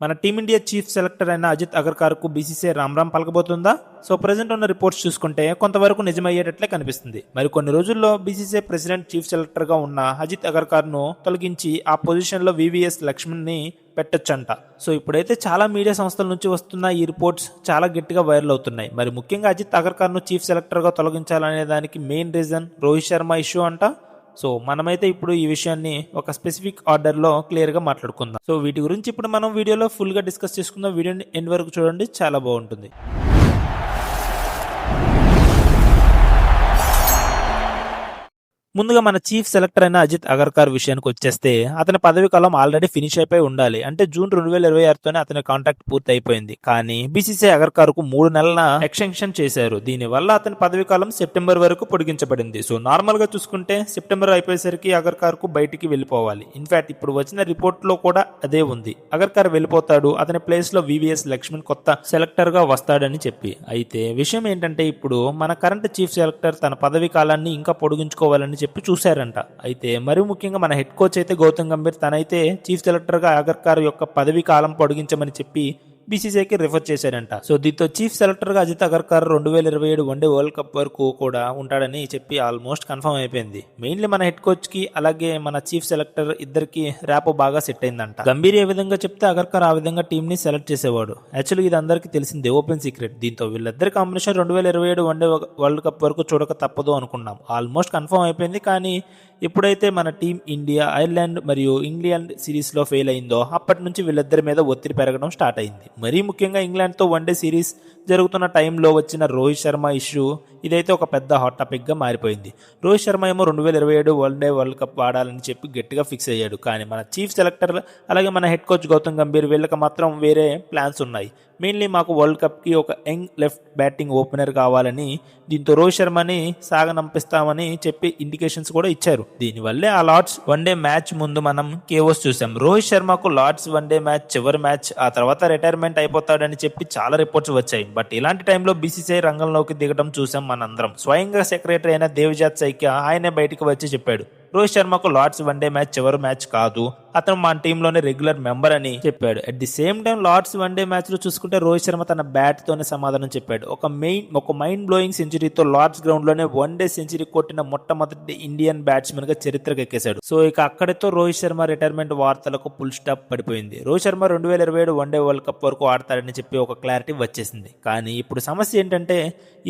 మన team India chief selector అయిన అజిత్ అగర్కర్కు బీసీసీఐ రామ్ పలకబోతుందా? సో ప్రజెంట్ ఉన్న రిపోర్ట్స్ చూసుకుంటే కొంతవరకు నిజమయ్యేటట్లే కనిపిస్తుంది. మరి కొన్ని రోజుల్లో బీసీసీఐ ప్రెసిడెంట్ చీఫ్ సెలెక్టర్గా ఉన్న అజిత్ అగర్కర్ను తొలగించి ఆ పొజిషన్లో వివిఎస్ లక్ష్మణ్ని పెట్టొచ్చంట. సో ఇప్పుడైతే చాలా మీడియా సంస్థల నుంచి వస్తున్న ఈ రిపోర్ట్స్ చాలా గట్టిగా వైరల్ అవుతున్నాయి. మరి ముఖ్యంగా అజిత్ అగర్కర్ను చీఫ్ సెలెక్టర్గా తొలగించాలనే దానికి main reason Rohit Sharma issue అంట. సో మనమైతే ఇప్పుడు ఈ విషయాన్ని ఒక స్పెసిఫిక్ ఆర్డర్లో క్లియర్గా మాట్లాడుకుందాం. సో వీటి గురించి ఇప్పుడు మనం వీడియోలో ఫుల్గా డిస్కస్ చేసుకుందాం. వీడియోని ఎండ్ వరకు చూడండి, చాలా బాగుంటుంది. ముందుగా మన చీఫ్ సెలెక్టర్ అయిన అజిత్ అగర్కర్ విషయానికి వచ్చేస్తే అతని పదవి కాలం ఆల్రెడీ ఫినిష్ అయిపోయి ఉండాలి. అంటే జూన్ 2026తోనే అతని కాంట్రాక్ట్ పూర్తి అయిపోయింది. కానీ బీసీసీఐ అగర్కర్ కు 3 నెలల ఎక్స్టెన్షన్ చేశారు. దీనివల్ల అతని పదవి కాలం సెప్టెంబర్ వరకు పొడిగించబడింది. సో నార్మల్ గా చూసుకుంటే సెప్టెంబర్ అయిపోయేసరికి అగర్కర్ కు బయటికి వెళ్ళిపోవాలి. ఇన్ఫాక్ట్ ఇప్పుడు వచ్చిన రిపోర్ట్ లో కూడా అదే ఉంది. అగర్కర్ వెళ్ళిపోతాడు, అతని ప్లేస్ లో వివిఎస్ లక్ష్మణ్ కొత్త సెలెక్టర్ గా వస్తాడని చెప్పి. అయితే విషయం ఏంటంటే ఇప్పుడు మన కరెంట్ చీఫ్ సెలెక్టర్ తన పదవి కాలాన్ని ఇంకా పొడిగించుకోవాలని చెప్పి చూశారంట. అయితే మరి ముఖ్యంగా మన హెడ్ కోచ్ అయితే గౌతమ్ గంభీర్ తనైతే చీఫ్ సెలెక్టర్ గా అగర్కర్ యొక్క పదవి కాలం పొడిగించమని చెప్పి బీసీసీఐకి రిఫర్ చేశారంట. సో దీంతో చీఫ్ సెలెక్టర్ గా Ajit Agarkar 2027 one day world cup వరకు కూడా ఉంటాడని చెప్పి ఆల్మోస్ట్ కన్ఫర్మ్ అయిపోయింది. మెయిన్లీ మన హెడ్ కోచ్ కి అలాగే మన చీఫ్ సెలెక్టర్ ఇద్దరికి ర్యాపో బాగా సెట్ అయిందంట. గంభీర్ ఏ విధంగా చెప్తే అగర్కర్ ఆ విధంగా టీమ్ ని సెలెక్ట్ చేసేవాడు. యాక్చువల్లీ ఇది అందరికీ తెలిసిందే, ఓపెన్ సీక్రెట్. దీంతో వీళ్ళిద్దరి కాంబినేషన్ 2027 వన్డే వరల్డ్ కప్ వరకు చూడక తప్పదు అనుకున్నాం. ఆల్మోస్ట్ కన్ఫర్మ్ అయిపోయింది. కానీ ఎప్పుడైతే మన టీం ఇండియా ఐర్లాండ్ మరియు ఇంగ్లాండ్ సిరీస్ లో ఫెయిల్ అయిందో అప్పటి నుంచి వీళ్ళిద్దరి మీద ఒత్తిడి పెరగడం స్టార్ట్ అయింది. మరీ ముఖ్యంగా ఇంగ్లాండ్తో వన్డే సిరీస్ జరుగుతున్న టైంలో వచ్చిన రోహిత్ శర్మ ఇష్యూ ఇదైతే ఒక పెద్ద హాట్ టాపిక్గా మారిపోయింది. రోహిత్ శర్మ ఏమో 2027 వన్డే వరల్డ్ కప్ ఆడాలని చెప్పి గట్టిగా ఫిక్స్ అయ్యాడు. కానీ మన చీఫ్ సెలెక్టర్ అలాగే మన హెడ్ కోచ్ గౌతమ్ గంభీర్ వీళ్ళకి మాత్రం వేరే ప్లాన్స్ ఉన్నాయి. మెయిన్లీ మాకు వరల్డ్ కప్కి ఒక యంగ్ లెఫ్ట్ బ్యాటింగ్ ఓపెనర్ కావాలని, దీంతో రోహిత్ శర్మని సాగనంపిస్తామని చెప్పి ఇండికేషన్స్ కూడా ఇచ్చారు. దీనివల్లే ఆ లార్డ్స్ వన్డే మ్యాచ్ ముందు మనం కేఓస్ చూసాం. రోహిత్ శర్మకు లార్డ్స్ వన్డే మ్యాచ్ చివరి మ్యాచ్, ఆ తర్వాత రిటైర్మెంట్ అయిపోతాడని చెప్పి చాలా రిపోర్ట్స్ వచ్చాయి. బట్ ఇలాంటి టైంలో బీసీసీఐ రంగంలోకి దిగడం చూసాం మనందరం. స్వయంగా సెక్రటరీ అయిన దేవజాత్ సైకియా ఆయనే బయటికి వచ్చి చెప్పాడు, రోహిత్ శర్మకు లార్డ్స్ వన్డే మ్యాచ్ చివరి మ్యాచ్ కాదు, అతను మన టీంలోనే రెగ్యులర్ మెంబర్ అని చెప్పాడు. At the same time Lord's one day match లో చూసుకుంటే రోహిత్ శర్మ తన బ్యాట్ తోనే సమాధానం చెప్పాడు. ఒక మైండ్ బ్లోయింగ్ సెంచరీతో లార్డ్స్ గ్రౌండ్ లోనే వన్డే సెంచరీ కొట్టిన మొట్టమొదటి ఇండియన్ బ్యాట్స్మెన్ గా చరిత్రకు ఎక్కేశాడు. సో ఇక అక్కడితో రోహిత్ శర్మ రిటైర్మెంట్ వార్తలకు ఫుల్ స్టాప్ పడిపోయింది. Rohit Sharma 2027 one day world cup వరకు ఆడతాడని చెప్పి ఒక క్లారిటీ వచ్చేసింది. కానీ ఇప్పుడు సమస్య ఏంటంటే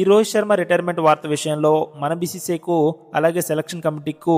ఈ రోహిత్ శర్మ రిటైర్మెంట్ వార్త విషయంలో మన బీసీసీఐకు అలాగే సెలక్షన్ కమిటీకు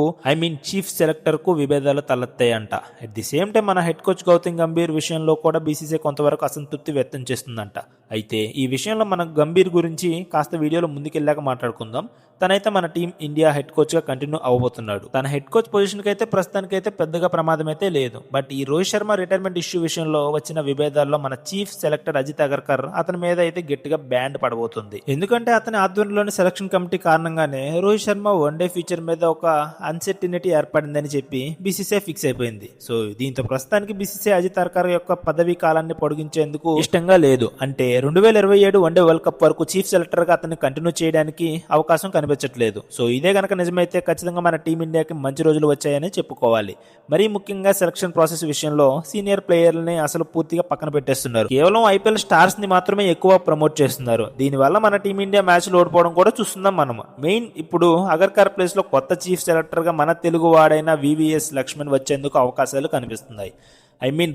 చీఫ్ సెలెక్టర్ కు విభేదాలు తలెత్తాయంట. అట్ ది సేమ్ టైం మన హెడ్ కోచ్ గౌతమ్ గంభీర్ విషయంలో కూడా బీసీసీఐ కొంతవరకు అసంతృప్తి వ్యక్తం చేస్తుందంట. అయితే ఈ విషయంలో మన గంభీర్ గురించి కాస్త వీడియోలో ముందుకెళ్ళాక మాట్లాడుకుందాం. తనైతే మన టీం ఇండియా హెడ్ కోచ్ గా కంటిన్యూ అవబోతున్నాడు. తన హెడ్ కోచ్ పొజిషన్ కి అయితే ప్రస్తుతానికైతే పెద్దగా ప్రమాదం అయితే లేదు. బట్ ఈ రోహిత్ శర్మ రిటైర్మెంట్ ఇష్యూ విషయంలో వచ్చిన విభేదాల్లో మన చీఫ్ సెలెక్టర్ అజిత్ అగర్కర్ అతని మీద అయితే గట్టిగా బ్యాండ్ పడబోతుంది. ఎందుకంటే అతని ఆధ్వర్యంలోని సెలక్షన్ కమిటీ కారణంగానే రోహిత్ శర్మ వన్డే ఫ్యూచర్ మీద ఒక అన్సర్టినిటీ ఏర్పడిందని చెప్పి బీసీసీఐ ఫిక్స్ అయిపోయింది. సో దీంతో ప్రస్తుతానికి బీసీసీఐ అజిత్ అగర్కర్ యొక్క పదవీ కాలాన్ని పొడిగించేందుకు ఇష్టంగా లేదు. అంటే 2027 వన్డే వరల్డ్ కప్ వరకు చీఫ్ సెలెక్టర్ గా అతన్ని కంటిన్యూ చేయడానికి అవకాశం కనిపించట్లేదు. సో ఇదే కనుక నిజమైతే ఖచ్చితంగా మన టీమిండియాకి మంచి రోజులు వచ్చాయని చెప్పుకోవాలి. మరీ ముఖ్యంగా సెలక్షన్ ప్రాసెస్ విషయంలో సీనియర్ ప్లేయర్లని అసలు పూర్తిగా పక్కన పెట్టేస్తున్నారు. కేవలం ఐపీఎల్ స్టార్స్ ని మాత్రమే ఎక్కువ ప్రమోట్ చేస్తున్నారు. దీనివల్ల మన టీమిండియా మ్యాచ్లు ఓడిపోవడం కూడా చూస్తున్నాం మనం. మెయిన్ ఇప్పుడు అగర్కర్ ప్లేస్ లో కొత్త చీఫ్ సెలెక్టర్ గా మన తెలుగు వాడైన వివిఎస్ లక్ష్మణ్ వచ్చేందుకు అవకాశాలు కనిపిస్తున్నాయి.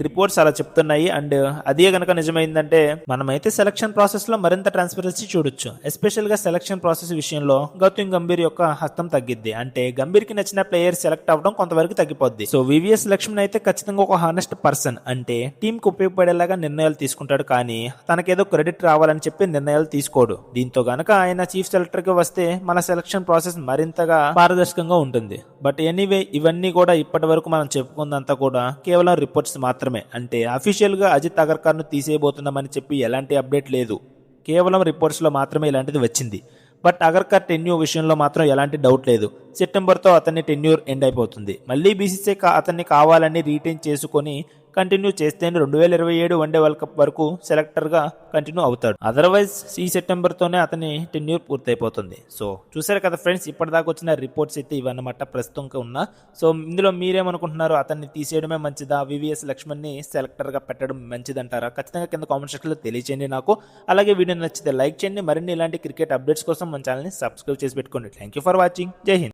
రిపోర్ట్స్ అలా చెప్తున్నాయి. అండ్ అదే గనక నిజమైందంటే మనమైతే సెలక్షన్ ప్రాసెస్ లో మరింత ట్రాన్స్పరెన్సీ చూడొచ్చు. ఎస్పెషల్ గా సెలక్షన్ ప్రాసెస్ విషయంలో గౌతమ్ గంభీర్ యొక్క హస్తం తగ్గిద్ది. అంటే గంభీర్ కి నచ్చిన ప్లేయర్ సెలెక్ట్ అవ్వడం కొంతవరకు తగ్గిపోద్ది. సో వివిఎస్ లక్ష్మణ్ అయితే ఖచ్చితంగా ఒక హానెస్ట్ పర్సన్. అంటే టీం కు ఉపయోగపడేలాగా నిర్ణయాలు తీసుకుంటాడు, కానీ తనకేదో క్రెడిట్ రావాలని చెప్పి నిర్ణయాలు తీసుకోడు. దీంతో గనక ఆయన చీఫ్ సెలెక్టర్ గా వస్తే మన సెలక్షన్ ప్రాసెస్ మరింతగా పారదర్శకంగా ఉంటుంది. బట్ ఎనీవే ఇవన్నీ కూడా ఇప్పటి వరకు మనం చెప్పుకుందంతా కూడా కేవలం రిపోర్ట్స్ మాత్రమే. అంటే అఫీషియల్ గా అజిత్ అగర్కర్ ను తీసేయబోతున్నామని చెప్పి ఎలాంటి అప్డేట్ లేదు. కేవలం రిపోర్ట్స్ లో మాత్రమే ఇలాంటిది వచ్చింది. బట్ అగర్కర్ టెన్యూర్ విషయంలో మాత్రం ఎలాంటి డౌట్ లేదు. సెప్టెంబర్తో అతన్ని టెన్యూర్ ఎండ్ అయిపోతుంది. మళ్ళీ బీసీసీఐ అతన్ని కావాలని రీటైన్ చేసుకొని కంటిన్యూ చేస్తేనే 2027 వన్డే వరల్డ్ కప్ వరకు సెలెక్టర్ గా కంటిన్యూ అవుతాడు. అదర్వైజ్ ఈ సెప్టెంబర్ తోనే అతని టెన్యూర్ పూర్తయిపోతుంది. సో చూసారు కదా ఫ్రెండ్స్, ఇప్పటిదాకా వచ్చిన రిపోర్ట్స్ అయితే ఇవన్నమాట ప్రస్తుతంగా ఉన్నా. సో ఇందులో మీరేమనుకుంటున్నారు? అతన్ని తీసేయడమే మంచిదా, వివిఎస్ లక్ష్మణ్ ని సెలెక్టర్ గా పెట్టడం మంచిదంటారా? ఖచ్చితంగా కింద కామెంట్ సెక్షన్ లో తెలియచేయండి నాకు. అలాగే వీడియో నచ్చితే లైక్ చేయండి. మరిన్ని ఇలాంటి క్రికెట్ అప్డేట్స్ కోసం మన ఛానల్ ని సబ్స్క్రైబ్ చేసి పెట్టుకోండి. Thank you for watching. జై హింద్.